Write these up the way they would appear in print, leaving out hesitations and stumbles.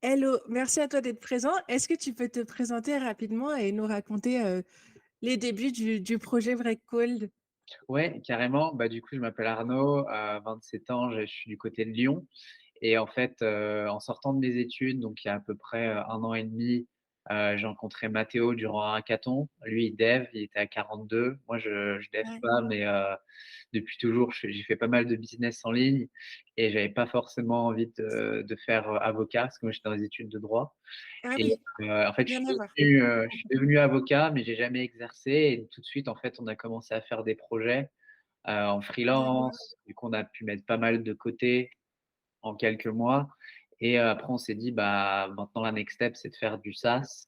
Hello, merci à toi d'être présent. Est-ce que tu peux te présenter rapidement et nous raconter les débuts du projet Break Cold? Ouais, carrément. Bah, du coup, je m'appelle Arnaud, 27 ans, je suis du côté de Lyon et en fait, en sortant de mes études, donc il y a à peu près, 1 an et demi, j'ai rencontré Mathéo durant un hackathon. Lui, il dev, il était à 42. Moi, je dev Ouais. pas, mais depuis toujours, j'ai fait pas mal de business en ligne et j'avais pas forcément envie de faire, avocat parce que moi, j'étais dans les études de droit Ah et oui, en fait, rien à voir. je suis devenu avocat, mais j'ai jamais exercé et tout de suite, en fait, on a commencé à faire des projets en D'accord. freelance. Du coup, on a pu mettre pas mal de côté en quelques mois et après on s'est dit: «Bah, maintenant la next step, c'est de faire du SaaS»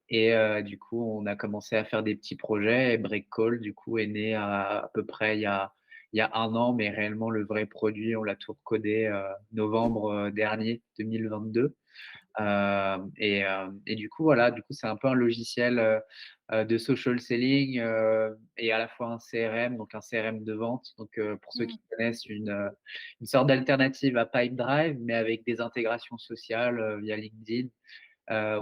et du coup, on a commencé à faire des petits projets et Breakcall, du coup, est né à peu près il y a 1 an, mais réellement le vrai produit, on l'a tout recodé, novembre, dernier 2022. Et du coup, voilà, du coup, c'est un peu un logiciel, de social selling, et à la fois un CRM, donc un CRM de vente. Donc, pour ceux Mm. qui connaissent une sorte d'alternative à Pipedrive, mais avec des intégrations sociales, via LinkedIn,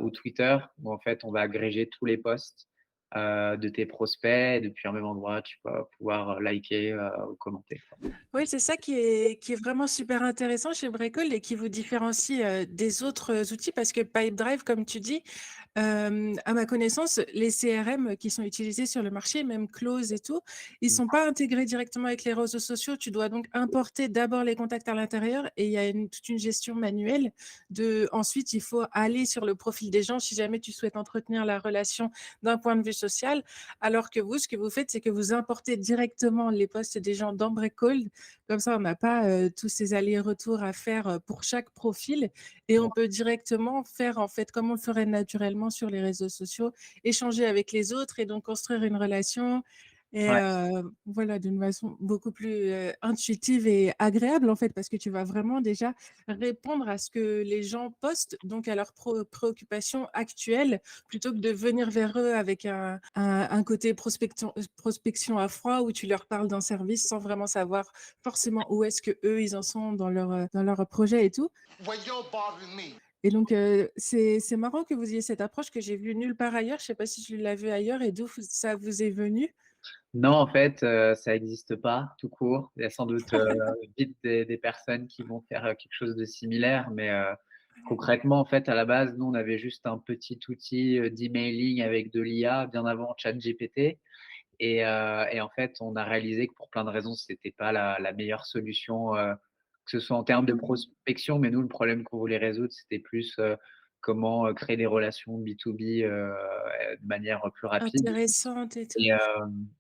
ou Twitter, où en fait, on va agréger tous les posts, de tes prospects et depuis un même endroit, tu vas pouvoir liker, ou commenter, quoi. Oui, c'est ça qui est vraiment super intéressant chez Breakall et qui vous différencie des autres outils parce que Pipedrive, comme tu dis, à ma connaissance, les CRM qui sont utilisés sur le marché, même Close et tout, ils sont pas intégrés directement avec les réseaux sociaux. Tu dois donc importer d'abord les contacts à l'intérieur et il y a toute une gestion manuelle ensuite, il faut aller sur le profil des gens si jamais tu souhaites entretenir la relation d'un point de vue social. Alors que vous, ce que vous faites, c'est que vous importez directement les posts des gens dans Breakall. Comme ça, on n'a pas tous ces allers-retours à faire pour chaque profil et on peut directement faire en fait comme on le ferait naturellement sur les réseaux sociaux, échanger avec les autres et donc construire une relation et Ouais. voilà, d'une façon beaucoup plus intuitive et agréable en fait, parce que tu vas vraiment déjà répondre à ce que les gens postent, donc à leurs préoccupations actuelles, plutôt que de venir vers eux avec un côté prospection à froid où tu leur parles d'un service sans vraiment savoir forcément où est-ce que eux ils en sont dans leur projet et tout. Well, you're bothering me. Et donc c'est marrant que vous ayez cette approche que j'ai vue nulle part ailleurs. Je sais pas si je l'ai vue ailleurs et d'où ça vous est venu. Non, en fait, ça existe pas tout court. Il y a sans doute, vite des personnes qui vont faire, quelque chose de similaire, mais concrètement, en fait, à la base, nous, on avait juste un petit outil, d'emailing avec de l'IA bien avant ChatGPT et en fait, on a réalisé que pour plein de raisons, c'était pas la meilleure solution, que ce soit en termes de Mhm. prospection, mais nous, le problème qu'on voulait résoudre, c'était plus, comment, créer des relations B2B, de manière plus rapide. Intéressante et tout. Et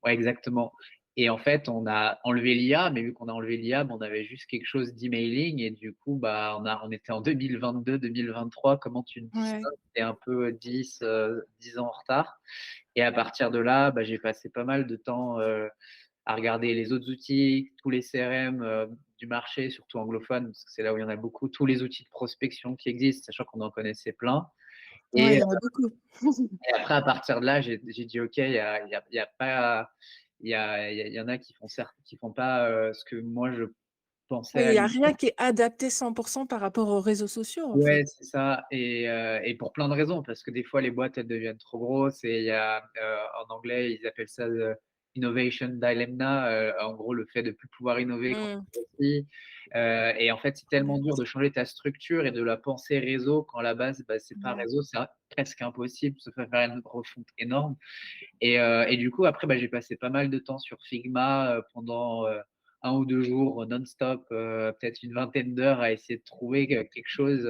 ouais, exactement. Et en fait, on a enlevé l'IA, mais vu qu'on a enlevé l'IA, bah, on avait juste quelque chose d'emailing et du coup, bah, on était en 2022-2023. Comment tu te dis ça? Ouais. C'est un peu 10 ans en retard. Et à partir de là, bah, j'ai passé pas mal de temps à regarder les autres outils, tous les CRM du marché, surtout anglophone, parce que c'est là où il y en a beaucoup, tous les outils de prospection qui existent, sachant qu'on en connaissait plein. Ouais, il Et y en a beaucoup. et après, à partir de là, j'ai dit: «OK, il y a pas il y en a qui font certes qui font pas, ce que moi je pensais Oui, il à y a l». rien qui est adapté 100% par rapport aux réseaux sociaux, en fait. Ouais, c'est ça et pour plein de raisons, parce que des fois, les boîtes, elles deviennent trop grosses et il y a, en anglais, ils appellent ça the innovation dilemma, en gros, le fait de plus pouvoir innover quand Mmh. tu grossis, et en fait, c'est tellement dur de changer ta structure et de la penser réseau quand à la base, bah, c'est pas Ouais. réseau, c'est presque impossible, sauf à faire une refonte énorme. Et du coup, après, bah, j'ai passé pas mal de temps sur Figma pendant 1 ou 2 jours non-stop, peut-être une vingtaine d'heures à essayer de trouver quelque chose,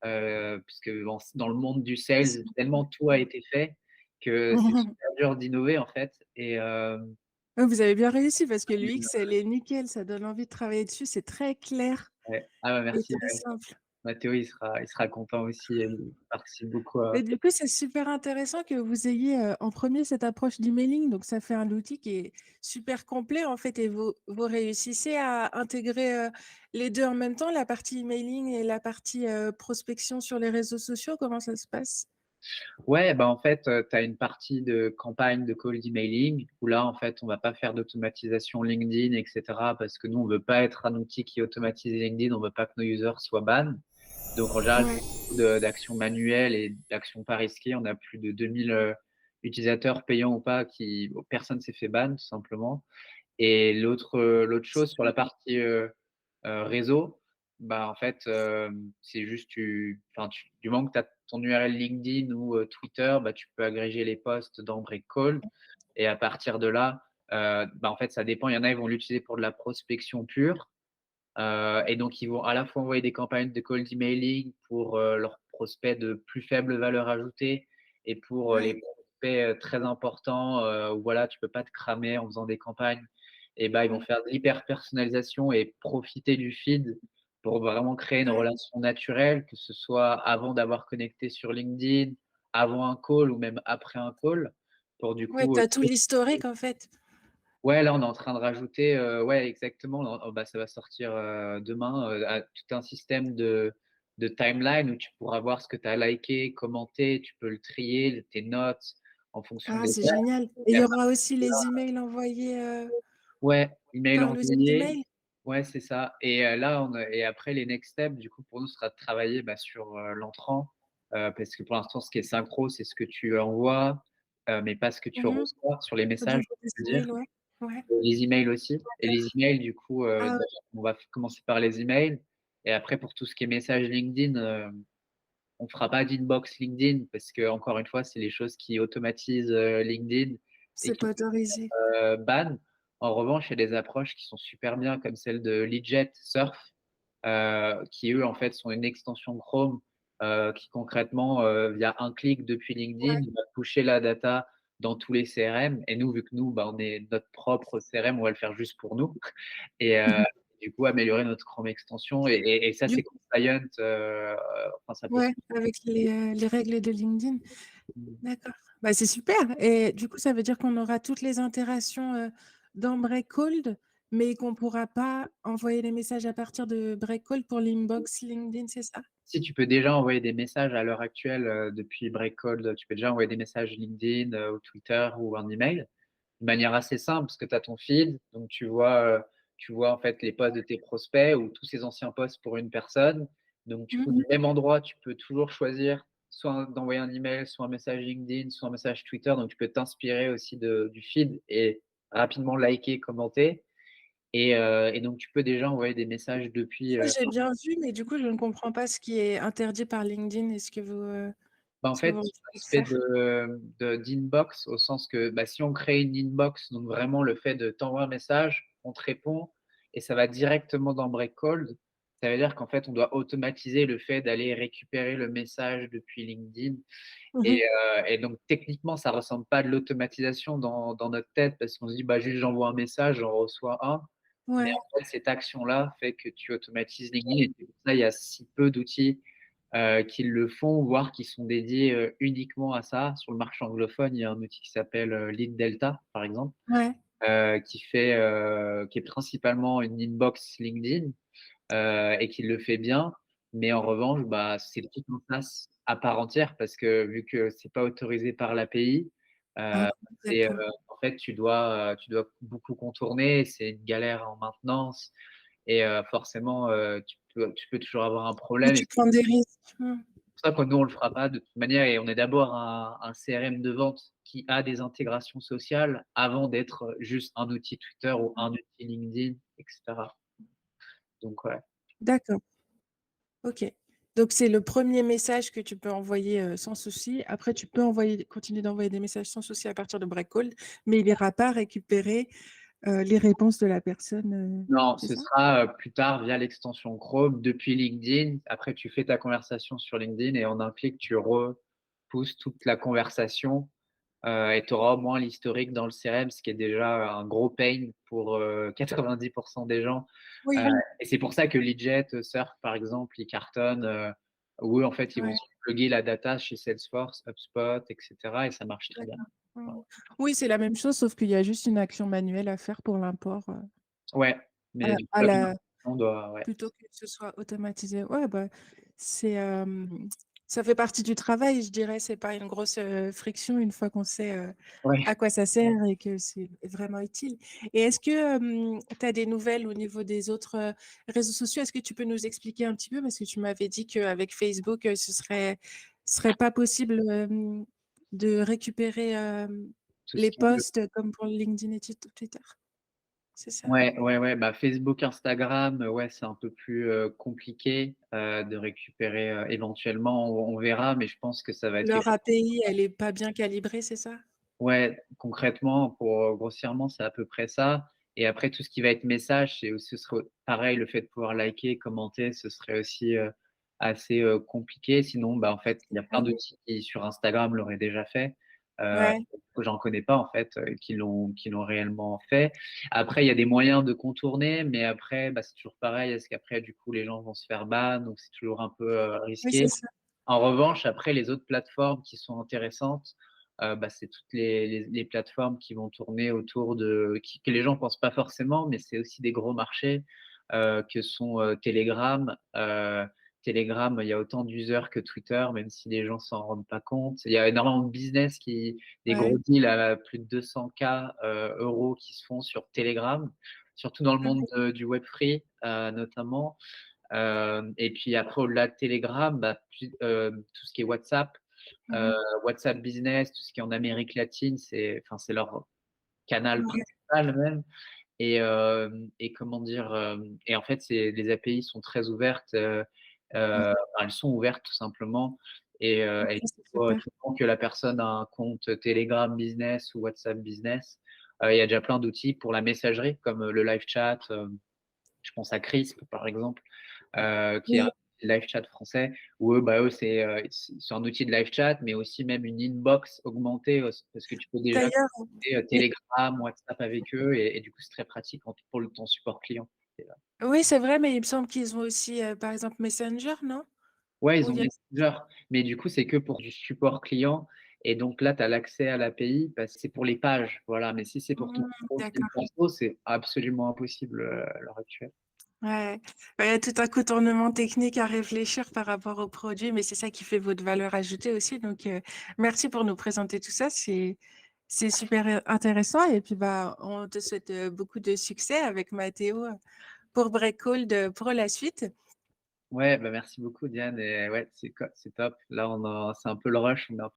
puisque dans le monde du sales, tellement tout a été fait que c'est super dur d'innover en fait. Ouais, vous avez bien réussi parce que l'UX, elle est nickel, ça donne envie de travailler dessus, c'est très clair Ouais. Ah bah et merci, très ouais. simple. Mathéo, il sera content aussi, il participe beaucoup Et à. du coup, c'est super intéressant que vous ayez en premier cette approche d'emailing. Donc, ça fait un outil qui est super complet en fait et vous réussissez à intégrer les deux en même temps, la partie emailing et la partie prospection sur les réseaux sociaux. Comment ça se passe? Ouais, bah, en fait, tu as une partie de campagne de cold emailing où là, en fait, on va pas faire d'automatisation LinkedIn et cetera parce que nous, on veut pas être un outil qui automatise LinkedIn, on veut pas que nos users soient ban. Donc en général, Ouais. beaucoup d'actions manuelles et d'actions pas risquées. On a plus de 2000 utilisateurs payants ou pas qui personne s'est fait ban tout simplement. Et l'autre chose sur la partie, réseau, bah, en fait, c'est juste du moment que tu as ton URL LinkedIn ou, Twitter, bah, tu peux agréger les posts dans Breakcold et à partir de là, bah, en fait, ça dépend. Il y en a, ils vont l'utiliser pour de la prospection pure, et donc ils vont à la fois envoyer des campagnes de cold emailing pour, leurs prospects de plus faible valeur ajoutée et pour, les Ouais, prospects, très importants, où voilà, tu peux pas te cramer en faisant des campagnes et bah, ils vont ouais. faire de l'hyper personnalisation et profiter du feed pour vraiment créer une Ouais. relation naturelle, que ce soit avant d'avoir connecté sur LinkedIn, avant un call ou même après un call pour du Ouais, coup, tu as tout l'historique, en fait. ouais, là, on est en train de rajouter, ouais, exactement, bah, ça va sortir, demain, à tout un système de timeline où tu pourras voir ce que tu as liké, commenté, tu peux le trier, tes notes en fonction Ah, des c'est dates génial. Et il et y à aura aussi partir de les là emails envoyés, ouais, email par le envoyé, Gmail? ouais, c'est ça et là, et après les next steps, du coup, pour nous, ce sera de travailler, bah, sur, l'entrant, parce que pour l'instant, ce qui est synchro, c'est ce que tu envoies, mais pas ce que tu Mmh. reçois sur les Au messages, niveau des je veux dire. emails, ouais. Ouais. Les emails aussi et les emails du coup, Ah ouais, déjà on va commencer par les emails et après pour tout ce qui est message LinkedIn, on fera pas d'inbox LinkedIn parce qu'encore une fois, c'est les choses qui automatisent, LinkedIn et c'est qui pas autorisé. ban. En revanche, il y a des approches qui sont super bien comme celle de Leadjet Surf, qui eux en fait sont une extension Chrome, qui concrètement, via un clic depuis Ouais. LinkedIn, va pusher la data dans tous les CRM et nous, vu que nous, bah, on est notre propre CRM, on va le faire juste pour nous et du coup améliorer notre Chrome extension et ça Du c'est compliant, enfin ça peut se Ouais, avec les règles de LinkedIn. mmh. D'accord. Bah, c'est super et du coup, ça veut dire qu'on aura toutes les interactions, dans Breakcold, mais qu'on ne pourra pas envoyer les messages à partir de Breakcold pour l'inbox LinkedIn, c'est ça? Si tu peux déjà envoyer des messages à l'heure actuelle, depuis Breakcall, tu peux déjà envoyer des messages LinkedIn, ou Twitter ou un email. De manière assez simple parce que tu as ton feed, donc tu vois en fait les posts de tes prospects ou tous ces anciens posts pour une personne. Donc du coup, Mmh. du même endroit, tu peux toujours choisir soit d'envoyer un email, soit un message LinkedIn, soit un message Twitter. Donc tu peux t'inspirer aussi du feed et rapidement liker, commenter et donc tu peux déjà envoyer des messages depuis, Ça, j'ai bien vu, mais du coup, je ne comprends pas ce qui est interdit par LinkedIn. bah, en Est-ce que fait, vous c'est pouvez le l'aspect faire? d'inbox au sens que, bah, si on crée une inbox, donc vraiment le fait de t'envoyer un message, on te répond et ça va directement dans Breakcold. Ça veut dire qu'en fait, on doit automatiser le fait d'aller récupérer le message depuis LinkedIn Mmh. et donc techniquement, ça ressemble pas à de l'automatisation dans notre tête parce qu'on se dit: «Bah, juste j'envoie un message, j'en reçois un». Mais Ouais, en fait, cette action-là fait que tu automatises LinkedIn et c'est pour ça il y a si peu d'outils qui le font, voire qui sont dédiés, uniquement à ça. Sur le marché anglophone, il y a un outil qui s'appelle, Lead Delta, par exemple, ouais. qui est principalement une inbox LinkedIn, et qui le fait bien. Mais en revanche, bah, c'est toute une classe à part entière parce que vu que c'est pas autorisé par l'API, Ah, heu, d'accord. en fait, tu dois beaucoup contourner. C'est une galère en maintenance et forcément, tu peux toujours avoir un Oui, problème. tu prends des risques. Mmh. C'est pour ça que nous, on le fera pas de toute manière et on est d'abord un CRM de vente qui a des intégrations sociales avant d'être juste un outil Twitter ou un outil LinkedIn et cetera. Donc ouais. D'accord. OK. Donc c'est le premier message que tu peux envoyer, sans souci. Après tu peux continuer d'envoyer des messages sans souci à partir de Breakcold, mais il ira pas récupérer, les réponses de la personne, Non, c'est ce ça? sera, plus tard via l'extension Chrome depuis LinkedIn. Après, tu fais ta conversation sur LinkedIn et en un clic, tu repousses toute la conversation, et tu auras au moins l'historique dans le CRM, ce qui est déjà un gros pain pour, 90 des gens. Heu Oui. et c'est pour ça que Leadjet, Surf, par exemple, ils cartonnent, où eux, en fait, ils vont Ouais, se plugger la data chez Salesforce, HubSpot et cetera et ça marche très bien. d'accord. Voilà. Mmh. Oui, c'est la même chose, sauf qu'il y a juste une action manuelle à faire pour l'import, Ouais, mais du coup, à la la conversation doit ouais. plutôt que ce soit automatisé. Ouais, bah, c'est, Ça fait partie du travail, je dirais. C'est pas une grosse friction une fois qu'on sait Ouais. à quoi ça sert et que c'est vraiment utile. Et est-ce que tu as des nouvelles au niveau des autres réseaux sociaux? Est-ce que tu peux nous expliquer un petit peu? Parce que tu m'avais dit qu'avec Facebook, ce serait pas possible de récupérer Tout ce les qui est posts comme pour LinkedIn et Twitter. C'est ça? Ouais, ouais, ouais, bah, Facebook, Instagram, ouais, c'est un peu plus, compliqué, de récupérer, éventuellement, on verra, mais je pense que ça va être Leur quelque API, elle est pas bien calibrée, c'est ça? ouais, concrètement, pour, grossièrement, c'est à peu près ça et après tout ce qui va être message, ce serait pareil, le fait de pouvoir liker, commenter, ce serait aussi, assez, compliqué. Sinon, bah, en fait, il y a plein Ah, d'outils qui, sur Instagram, l'auraient déjà fait. Heu, ouais, J'en connais pas, en fait, qui l'ont réellement fait. Après, il y a des moyens de contourner, mais après, bah, c'est toujours pareil. Est-ce qu'après, du coup, les gens vont se faire ban? Donc c'est toujours un peu, oui, c'est risqué. ça. En revanche, après, les autres plateformes qui sont intéressantes, bah, c'est toutes les plateformes qui vont tourner autour de que les gens pensent pas forcément, mais c'est aussi des gros marchés, que sont, Telegram. Telegram, il y a autant d'users que Twitter, même si les gens s'en rendent pas compte. Il y a énormément de business des Ouais. gros deals à plus de 200 K euros qui se font sur Telegram, surtout dans le Ah monde oui, du web free, notamment. Et puis après, au-delà de Telegram, bah, tout ce qui est WhatsApp, heu, mmh. WhatsApp Business, tout ce qui est en Amérique latine, c'est leur canal Ouais, principal même et comment dire? Et en fait, les API sont très ouvertes, mmh. elles sont ouvertes tout simplement et OK, il c'est faut super. que la personne a un compte Telegram Business ou WhatsApp Business. Il y a déjà plein d'outils pour la messagerie comme, le live chat, je pense à Crisp par exemple, qui est un Oui, live chat français où eux, bah, eux, c'est un outil de live chat, mais aussi même une inbox augmentée, parce que tu peux déjà d'ailleurs, connecter, i Telegram, WhatsApp avec eux et du coup, c'est très pratique pour ton support client. Et oui, c'est vrai, mais il me semble qu'ils ont aussi, par exemple, Messenger, non? ouais, ils Ou ont il y a Messenger, mais du coup, c'est que pour du support client et donc là, tu as l'accès à l'API parce que c'est pour les pages, voilà, mais si c'est pour ton profil d'accord, perso, c'est absolument impossible, à l'heure actuelle. ouais. Ouais, il y a tout un contournement technique à réfléchir par rapport au produit, mais c'est ça qui fait votre valeur ajoutée aussi. Donc, merci pour nous présenter tout ça. C'est super intéressant. Et puis, bah, on te souhaite beaucoup de succès avec Mathéo pour Breakhold pour la suite. Ouais, bah, merci beaucoup Diane et ouais, c'est top. Là, c'est un peu le rush, on est un